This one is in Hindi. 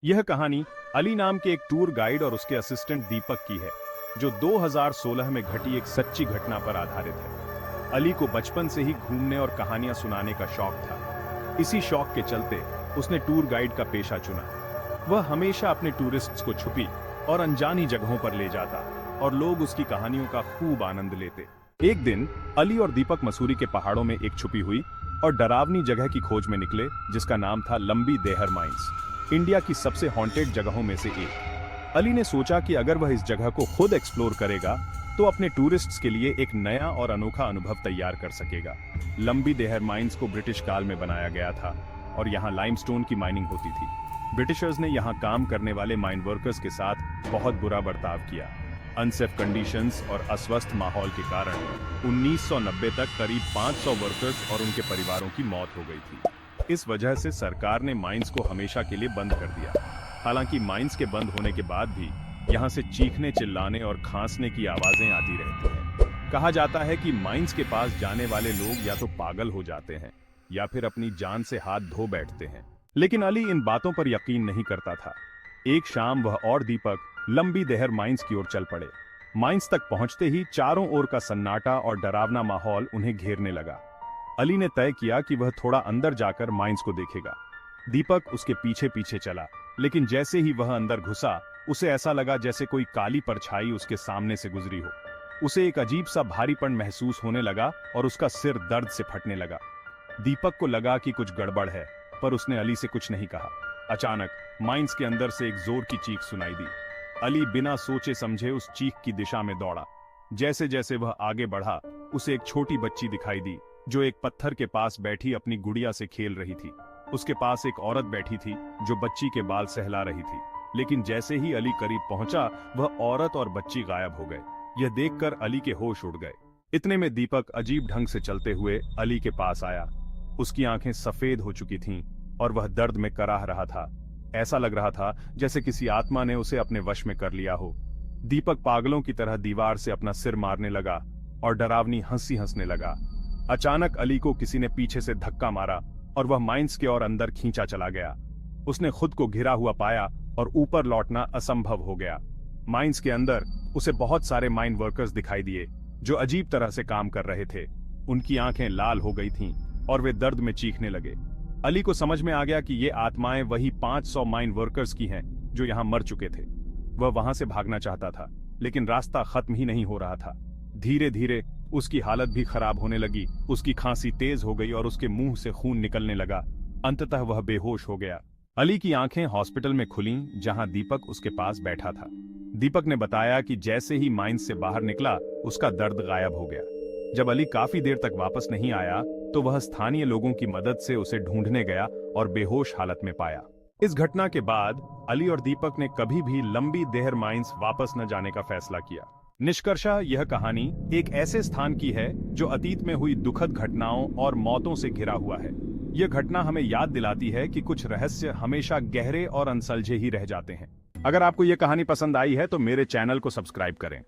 यह कहानी अली नाम के एक टूर गाइड और उसके असिस्टेंट दीपक की है, जो 2016 में घटी एक सच्ची घटना पर आधारित है। अली को बचपन से ही घूमने और कहानियां सुनाने का शौक था। इसी शौक के चलते उसने टूर गाइड का पेशा चुना। वह हमेशा अपने टूरिस्ट्स को छुपी और अनजानी जगहों पर ले जाता और लोग उसकी कहानियों का खूब आनंद लेते। एक दिन अली और दीपक मसूरी के पहाड़ों में एक छुपी हुई और डरावनी जगह की खोज में निकले, जिसका नाम था लंबी देहर माइंस, इंडिया की सबसे हॉन्टेड जगहों में से एक। अली ने सोचा कि अगर वह इस जगह को खुद एक्सप्लोर करेगा तो अपने टूरिस्ट्स के लिए एक नया और अनोखा अनुभव तैयार कर सकेगा। लंबी देहर माइंस को ब्रिटिश काल में बनाया गया था और यहाँ लाइमस्टोन की माइनिंग होती थी। ब्रिटिशर्स ने यहाँ काम करने वाले माइन वर्कर्स के साथ बहुत बुरा बर्ताव किया। अनसेफ कंडीशंस और अस्वस्थ माहौल के कारण 1990 तक करीब 500 वर्कर्स और उनके परिवारों की मौत हो गई थी। इस वजह से सरकार ने माइंस को हमेशा के लिए बंद कर दिया। हालांकि माइंस के बंद होने के बाद भी यहाँ से चीखने, चिल्लाने और खांसने की आवाजें आती रहती हैं। कहा जाता है कि माइंस के पास जाने वाले लोग या तो पागल हो जाते हैं या फिर अपनी जान से हाथ धो बैठते हैं। लेकिन अली इन बातों पर यकीन नहीं करता था। एक शाम वह और दीपक लंबी देहर माइंस की ओर चल पड़े। माइंस तक पहुंचते ही चारों ओर का सन्नाटा और डरावना माहौल उन्हें घेरने लगा। अली ने तय किया कि वह थोड़ा अंदर जाकर माइंस को देखेगा। दीपक उसके पीछे पीछे चला, लेकिन जैसे ही वह अंदर घुसा, उसे ऐसा लगा जैसे कोई काली परछाई उसके सामने से गुजरी हो। उसे एक अजीब सा भारीपन महसूस होने लगा और उसका सिर दर्द से फटने लगा। दीपक को लगा कि कुछ गड़बड़ है, पर उसने अली से कुछ नहीं कहा। अचानक माइंस के अंदर से एक जोर की चीख सुनाई दी। अली बिना सोचे समझे उस चीख की दिशा में दौड़ा। जैसे जैसे वह आगे बढ़ा, उसे एक छोटी बच्ची दिखाई दी जो एक पत्थर के पास बैठी अपनी गुड़िया से खेल रही थी। उसके पास एक औरत बैठी थी जो बच्ची के बाल सहला रही थी। लेकिन जैसे ही अली करीब पहुंचा, वह औरत और बच्ची गायब हो गए। यह देखकर अली के होश उड़ गए। इतने में दीपक अजीब ढंग से चलते हुए अली के पास आया। उसकी आंखें सफेद हो चुकी थीं और वह दर्द में कराह रहा था। ऐसा लग रहा था जैसे किसी आत्मा ने उसे अपने वश में कर लिया हो। दीपक पागलों की तरह दीवार से अपना सिर मारने लगा और डरावनी हंसी हंसने लगा। अचानक अली को किसी ने पीछे से धक्का मारा और वह माइंस के और अंदर खींचा चला गया। उसने खुद को घिरा हुआ पाया और ऊपर लौटना असंभव हो गया। माइंस के अंदर उसे बहुत सारे माइन वर्कर्स दिखाई दिए जो अजीब तरह से काम कर रहे थे। उनकी आंखें लाल हो गई थीं और वे दर्द में चीखने लगे। अली को समझ में आ गया कि ये आत्माएं वही 500 माइन वर्कर्स की हैं जो यहां मर चुके थे। वह वहां से भागना चाहता था, लेकिन रास्ता खत्म ही नहीं हो रहा था। धीरे धीरे उसकी हालत भी खराब होने लगी। उसकी खांसी तेज हो गई और उसके मुंह से खून निकलने लगा। अंततः वह बेहोश हो गया। अली की आंखें हॉस्पिटल में खुलीं, जहां दीपक उसके पास बैठा था। दीपक ने बताया कि जैसे ही माइंस से बाहर निकला, उसका दर्द गायब हो गया। जब अली काफी देर तक वापस नहीं आया, तो वह स्थानीय लोगों की मदद से उसे ढूंढने गया और बेहोश हालत में पाया। इस घटना के बाद अली और दीपक ने कभी भी लंबी देहर माइंस वापस न जाने का फैसला किया। निष्कर्षतः यह कहानी एक ऐसे स्थान की है जो अतीत में हुई दुखद घटनाओं और मौतों से घिरा हुआ है। यह घटना हमें याद दिलाती है कि कुछ रहस्य हमेशा गहरे और अनसुलझे ही रह जाते हैं। अगर आपको यह कहानी पसंद आई है तो मेरे चैनल को सब्सक्राइब करें।